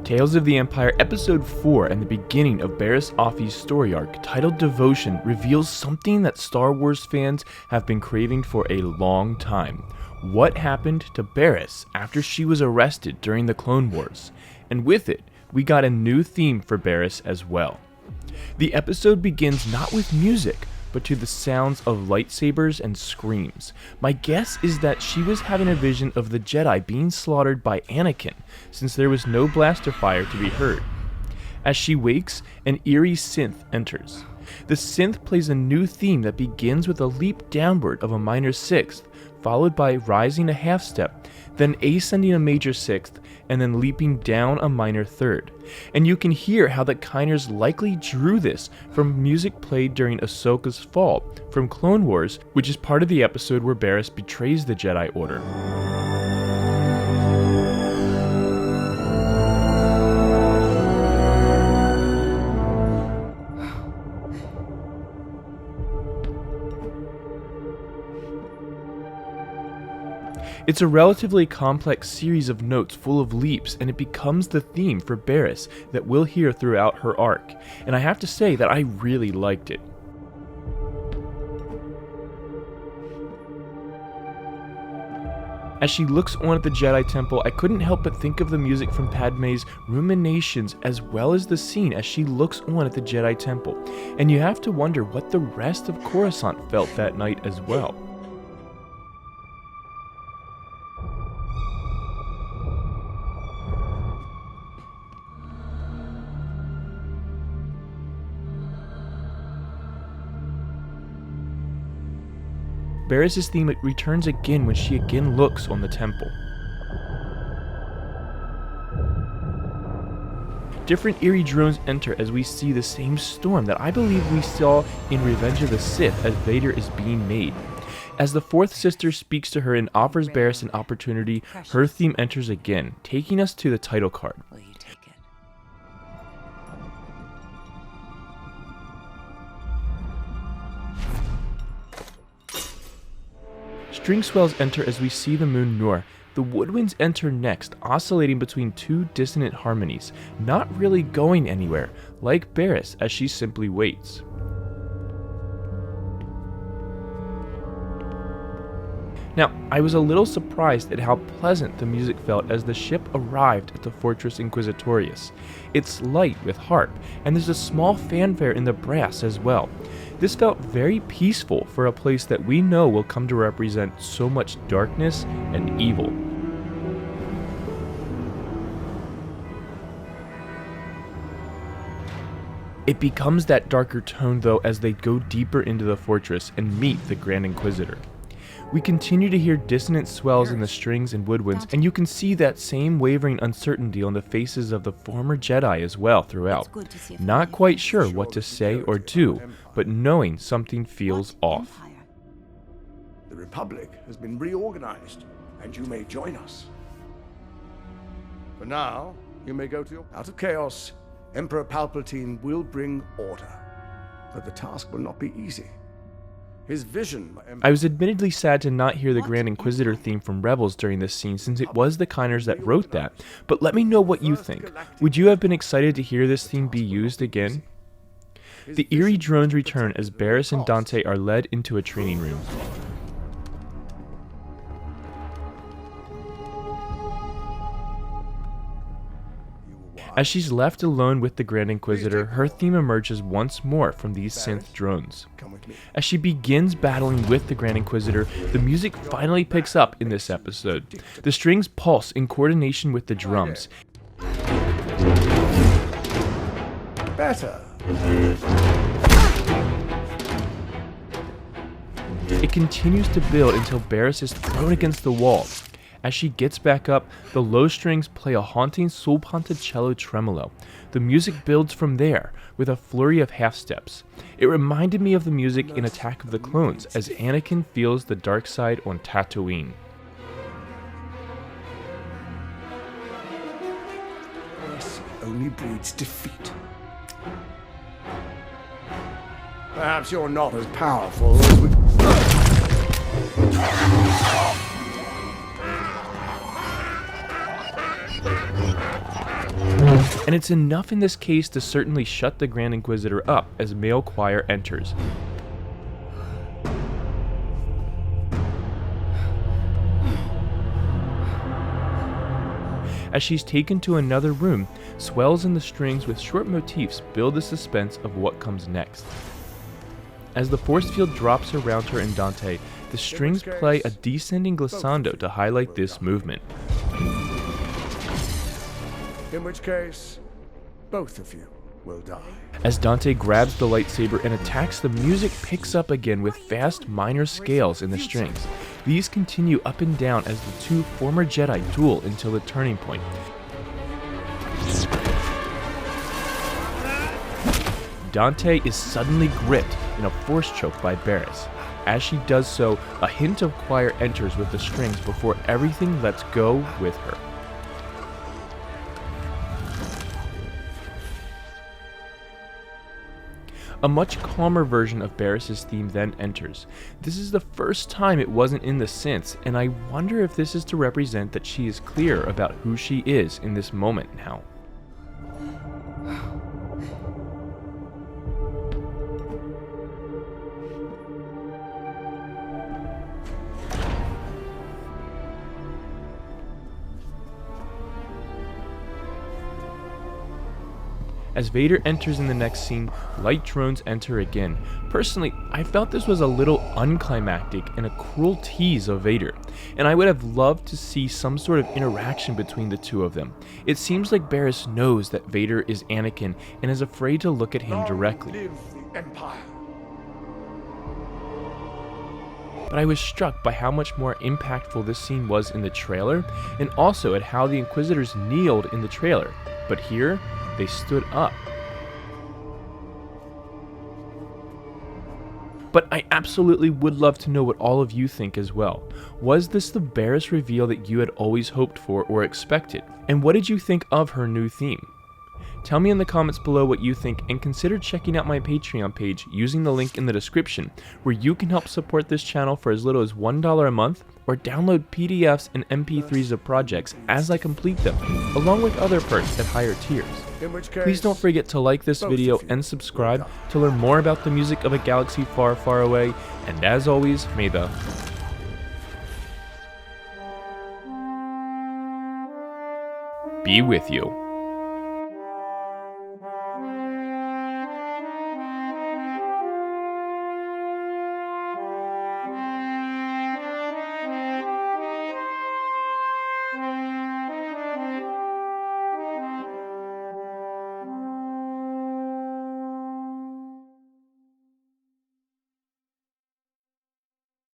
Tales of the Empire Episode 4 and the beginning of Barriss Offee's story arc, titled Devotion, reveals something that Star Wars fans have been craving for a long time. What happened to Barriss after she was arrested during the Clone Wars? And with it, we got a new theme for Barriss as well. The episode begins not with music, but to the sounds of lightsabers and screams. My guess is that she was having a vision of the Jedi being slaughtered by Anakin, since there was no blaster fire to be heard. As she wakes, an eerie synth enters. The synth plays a new theme that begins with a leap downward of a minor sixth, followed by rising a half step, then ascending a major sixth, and then leaping down a minor third. And you can hear how the Kiners likely drew this from music played during Ahsoka's fall from Clone Wars, which is part of the episode where Barriss betrays the Jedi Order. It's a relatively complex series of notes full of leaps, and it becomes the theme for Barriss that we'll hear throughout her arc, and I have to say that I really liked it. As she looks on at the Jedi Temple, I couldn't help but think of the music from Padme's ruminations as well as the scene as she looks on at the Jedi Temple, and you have to wonder what the rest of Coruscant felt that night as well. Barriss' theme returns again when she again looks on the temple. Different eerie drones enter as we see the same storm that I believe we saw in Revenge of the Sith as Vader is being made. As the fourth sister speaks to her and offers Barriss an opportunity, her theme enters again, taking us to the title card. String swells enter as we see the moon Noor. The woodwinds enter next, oscillating between two dissonant harmonies, not really going anywhere, like Barriss as she simply waits. Now, I was a little surprised at how pleasant the music felt as the ship arrived at the Fortress Inquisitorius. It's light with harp, and there's a small fanfare in the brass as well. This felt very peaceful for a place that we know will come to represent so much darkness and evil. It becomes that darker tone though as they go deeper into the fortress and meet the Grand Inquisitor. We continue to hear dissonant swells in the strings and woodwinds, and you can see that same wavering uncertainty on the faces of the former Jedi as well throughout. Not quite sure what to say or do, but knowing something feels off. The Republic has been reorganized, and you may join us. For now, you may go to your... Out of chaos, Emperor Palpatine will bring order, but the task will not be easy. His vision... I was admittedly sad to not hear the Grand Inquisitor theme from Rebels during this scene, since it was the Kiners that wrote that, but let me know what you think. Would you have been excited to hear this theme be used again? The eerie drones return as Barriss and Dante are led into a training room. As she's left alone with the Grand Inquisitor, her theme emerges once more from these synth drones. As she begins battling with the Grand Inquisitor, the music finally picks up in this episode. The strings pulse in coordination with the drums. Better. It continues to build until Barriss is thrown against the wall. As she gets back up, the low strings play a haunting Sul Ponticello tremolo. The music builds from there, with a flurry of half steps. It reminded me of the music in Attack of the Clones, as Anakin feels the dark side on Tatooine. Mercy only breeds defeat. Perhaps you're not as powerful as we... And it's enough in this case to certainly shut the Grand Inquisitor up as male choir enters. As she's taken to another room, swells in the strings with short motifs build the suspense of what comes next. As the force field drops around her and Dante, the strings play a descending glissando to highlight this movement. In which case, both of you will die. As Dante grabs the lightsaber and attacks, the music picks up again with fast minor scales in the strings. These continue up and down as the two former Jedi duel until the turning point. Dante is suddenly gripped in a force choke by Barriss. As she does so, a hint of choir enters with the strings before everything lets go with her. A much calmer version of Barriss's theme then enters. This is the first time it wasn't in the synths, and I wonder if this is to represent that she is clear about who she is in this moment now. As Vader enters in the next scene, light drones enter again. Personally, I felt this was a little unclimactic and a cruel tease of Vader, and I would have loved to see some sort of interaction between the two of them. It seems like Barriss knows that Vader is Anakin and is afraid to look at him directly. Long live the Empire. But I was struck by how much more impactful this scene was in the trailer, and also at how the Inquisitors kneeled in the trailer. But here, they stood up. But I absolutely would love to know what all of you think as well. Was this the Barriss reveal that you had always hoped for or expected? And what did you think of her new theme? Tell me in the comments below what you think, and consider checking out my Patreon page using the link in the description, where you can help support this channel for as little as $1 a month, or download PDFs and MP3s of projects as I complete them, along with other perks at higher tiers. Please don't forget to like this video and subscribe to learn more about the music of a galaxy far, far away, and as always, may the be with you.